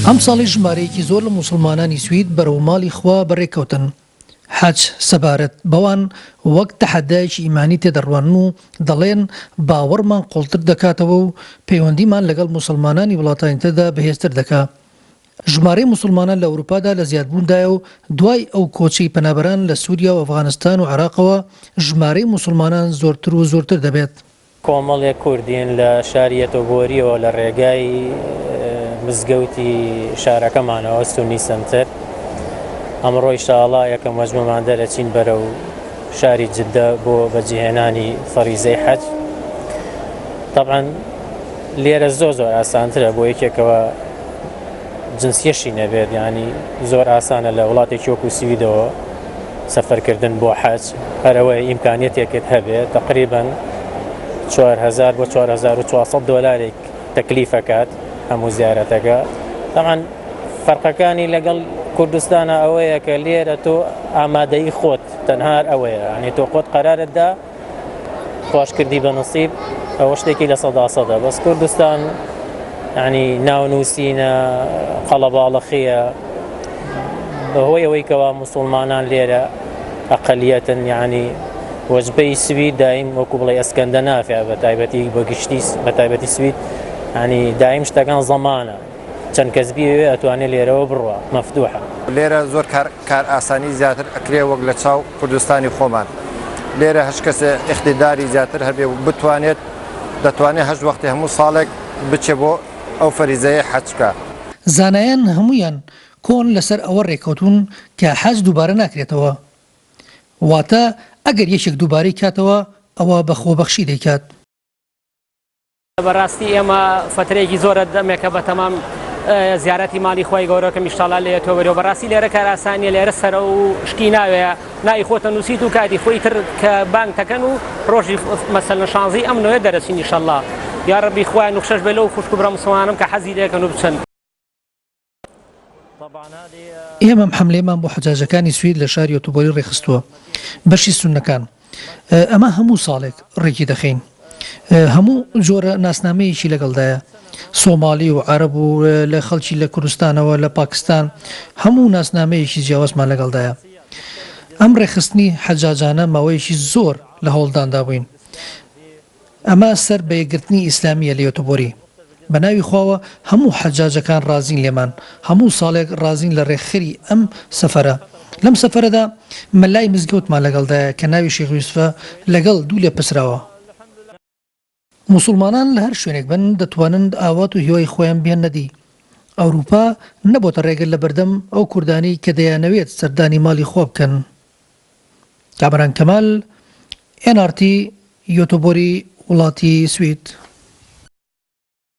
ئەم ساڵی ژمارەیەکی زۆر لە موسڵمانانی سوید بەرەو ماڵی خوا بەڕێکەوتن. حەج سەبارەت بەوان وەک تەحەدایەکی ئیمانی تێدەڕوان و دەڵێن باوەڕمان قوڵتر دەکاتەوە و پەیوەندیمان لەگەڵ موسڵمانانی وڵاتانی تردا بەهێزتر دەکات. ژمارەی موسڵمانان لە ئەوروپادا لە زیادبووندایە و دوای ئەو کۆچەی پەنابەران لە سووریا و ئەفغانستان و عێراقەوە ژمارەی موسڵمانان زۆرتر و زۆرتر دەبێت. کۆمەڵێک کوردین لە شاری یەتۆبۆریەوە لە ڕێگای مزگەوتی شارەکەمانەوە سونی سنتر. ئەمڕۆ ئینشاءڵڵا یەکەم وەجمەمان دەرەچین بەرەو شاری جدە بۆ بەجێهێنانی فەریزەی حەج. طبعاً لێرە زۆر ئاسانترە بۆ یەکێکەوە جنسیەشی نەبێت، ینی زۆر ئاسانە لە وڵاتێکی وەکو سویدەوە سەفەرکردن بۆ حەج، هەرەوەی ئیمکانیەتێکت هەبێت تقریباً 4000 بۆ 4400 دۆلارێک تەکلیفەکات هەموو زیارەتەکە. طبعاً فەرقەکانی لەگەڵ کوردستانە ئەوەیە کە لێرە تۆ ئامادەی خۆت تەنها ئەوەیە، ینی تۆ خۆت قەرارتدا خۆشکردی بە نسیب ئەوە شتێکی لە 100%. بەس کوردستان ینی ناونووسینە قەڵەباڵەخیە بەهۆی ئەوەی کەوا موسڵمانان لێرە ئەقەلیەتن، ینی وەجبەی سوید دایم وەکو بڵێ ئەسکەندە نافێ بە تایبەتی بە گشتی بە تایبەتی سوید، ینی دایم شتەکان زەمانە چەند کەس بیەوێ ئەتوانێت لێرەوە بڕوە مەفتوحە. لێرە زۆر کار ئاسانی زیاتر ئەکرێ وەک لە چاو کوردستانی خۆمان. لێرە هەش کەسێ اختیداری زیاتر هەبێ و بتوانێت دەتوانێت هەش وەختی هەموو ساڵێک بچێ بۆ ئەو فەریزەیە حەجکە. زانایان هەمویان کۆن لەسەر ئەوە ڕێکەوتون کە حەج دووبارە ناکرێتەوە، واتە ئەگەر یەکێک دووبارەی کاتەوە ئەوە بەخۆبەخشی دەیکات. بەڕاستی ئێمە فترەیەکی زۆرە دەمێکە بە تەمام زیارەتی ماڵی خۆی گەورەکەم ئینشاڵڵا لێتەوە. بەڕاستی لێرە کار ئاسانیە، لێرە سەرە و شتی ناوێ نای خۆتە نووسیت و کاتی خۆی تر کە بانگ دەکەن و ڕۆژی مەسەلەن شانزەی ئەمنەوەی دەرەچین ئینشاڵڵا. یا ڕەبی خوای نوخشەش بێ لەو خوشک و برە موسڵمانم کە حەزی دەکەن و بچن. ئێمەم حەملەیەمان بۆ حەجاجەکانی سوید لە شاری یەتۆبۆری ڕێخستووە بەشی سوننەکان. ئەمە هەموو ساڵێک ڕێکی دەخەین. هەموو جۆرە ناسنامەیەکی لەگەڵدایە، سۆمالی و عەرەب و لە خەڵکی لە کوردستانەوە لە پاکستان هەموو ناسنامەیەکی جیاوازمان لەگەڵدایە. ئەم ڕێخستنی حەجاجانە ماوەیەکی زۆر لە هەوڵداندا بووین. ئەمە سەر بە یەکگرتنی ئیسلامیە لە یەتۆبۆری. بە ناوی خواوە هەموو حەجاجەکان ڕازین لێمان، هەموو ساڵێک ڕازین لە ڕێکخەری ئەم سەفەرە. لەم سەفەرەدا مەلای مزگەوتمان لەگەڵدایە کە ناوی شێخ یوسفە لەگەڵ دوو لێ پسراوە. موسڵمانان لە هەر شوێنێک بن دەتوانن ئاوات و هیوای خۆیان بێن نەدی. ئەوروپا نەبۆتە ڕێگر لە بەردەم ئەو کوردانی کە دەیانەوێت سەردانی ماڵی خۆ بکەن. کامەران کەمال، NRT یەتۆبۆری وڵاتی سوید.